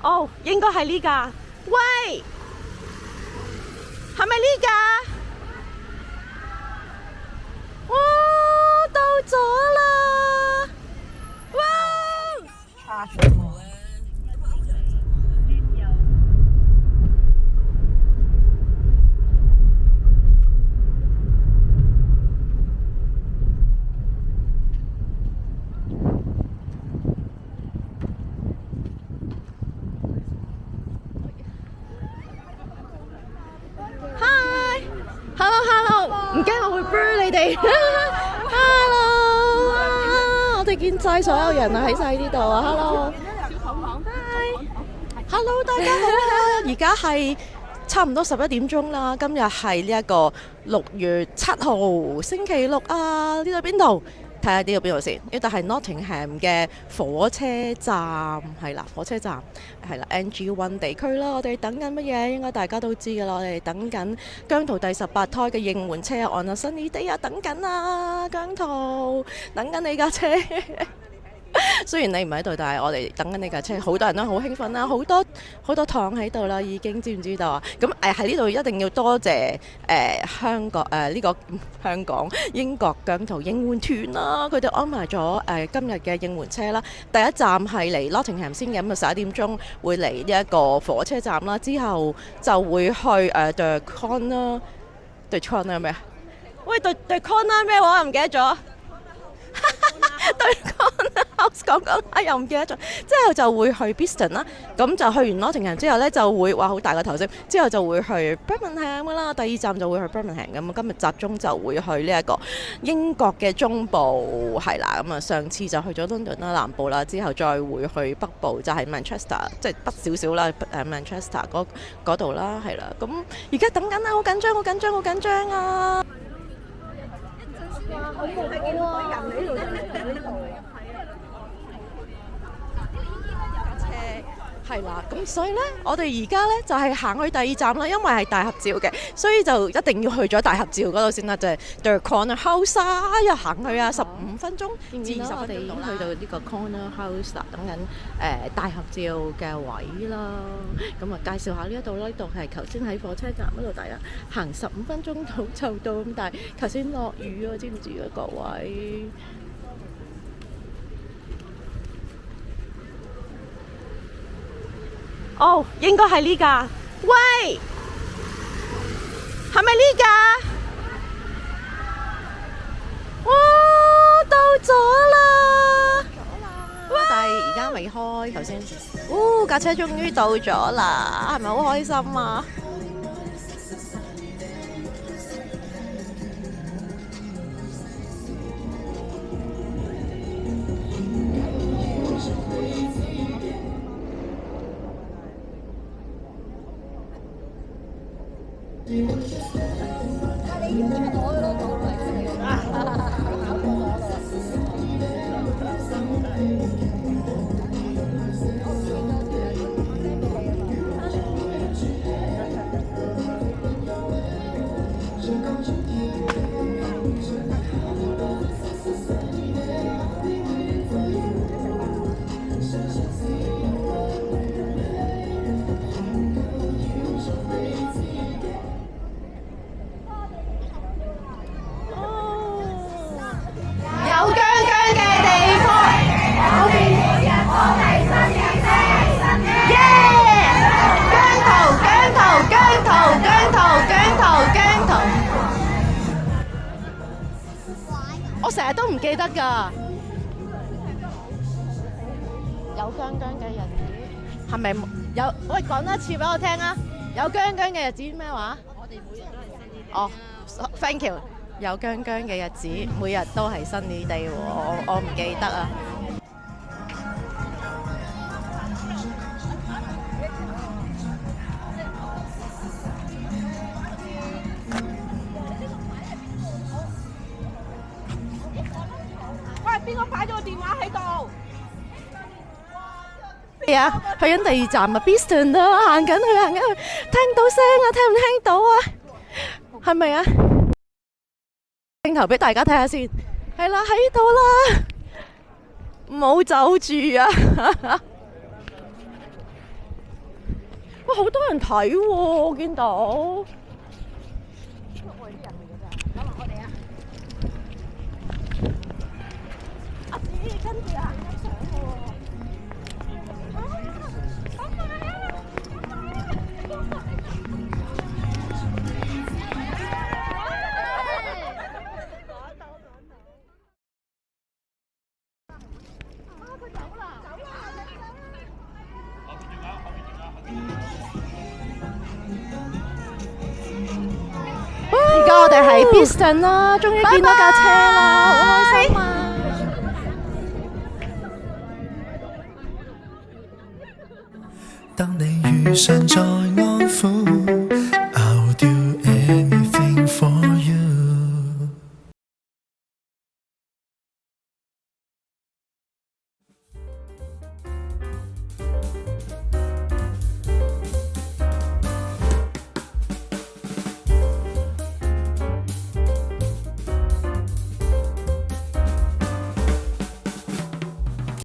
哦，應該係呢架。喂，係咪呢架？哇，到咗啦！哇！Hello， 唔驚我會 burn 你哋。Hello， 我哋見晒所有人啊，喺晒呢度啊。Hello， 大家好啊！而家係差唔多11點鐘啦。今日係呢一個6月7號星期六啊。呢度邊度？睇下呢度邊度先。呢度係 Nottingham 嘅火車站，係啦，火車站係啦 NG1 地區啦。我哋等緊乜嘢？應該大家都知㗎啦。我哋等緊姜濤第18胎嘅應援車啊，On a Sunny Day啊，等緊啊，姜濤等緊你架車。雖然你唔喺度，但係我哋等緊你架車，好多人都好興奮啦，好多糖喺度啦，已經知唔知道啊？咁喺呢度一定要多謝香港呢個香港英國姜濤應援團啦，佢哋安排咗今日嘅應援車啦。第一站係嚟 Nottingham 先嘅，咁啊11點鐘會嚟呢一個火車站啦，之後就會去The Corner 係咩啊？喂，The Corner 咩話？唔記得咗。對，Corner House 講又唔記得咗，之後就會去 Beeston 啦，咁就去完 Nottingham 之後呢，就會話好大個頭先，之後就會去 Birmingham 噶啦，第2站就會去 Birmingham 咁，今日集中就會去呢一個英國嘅中部係啦，咁啊上次就去咗 London 啦南部啦，之後再會去北部就係 Manchester， 即係北少少啦，Manchester 嗰度啦，係啦，咁而家等緊啦，好緊張啊！好冇睇見到人喺度，係啦，咁所以呢，我哋而家呢就係行去第2站啦，因為係大合照嘅，所以就一定要去咗大合照嗰度先啦，就係 The Corner House 啊，又行去啊15分鐘至20分鐘到啦。我哋已經去到呢個 Corner House 啦，等緊大合照嘅位啦。咁啊，介紹下呢一度啦，呢度係頭先喺火車站嗰度，大約行15分鐘到就到，咁但係頭先落雨啊，知唔知啊各位？哦，應該係呢架。喂，係咪呢架？哇，到咗啦！但係而家未開，頭先。架車終於到咗啦，係咪好開心啊？我成日都唔記得㗎。有姜姜嘅日子係咪有？喂，講多次俾我聽啊！有姜姜嘅日子咩話？我哋每日都係新年。哦，thank you。有姜姜嘅日子，每日都係新年地喎。我唔記得啊。邊個擺咗個電話喺度？係啊，去緊第2站啊 ，Beeston 啊，行緊去，聽到聲啊，聽唔聽到啊？係咪啊？鏡頭俾大家睇下先，係啦，喺度啦，唔好走住啊！哇，好多人睇喎，我見到。我哋啲人嚟㗎咋，可能我哋啊。阿子跟住啊，影相喎。而家我哋喺 Beeston 啦，終於見到架車啦，好開心啊！當你遇上再安撫，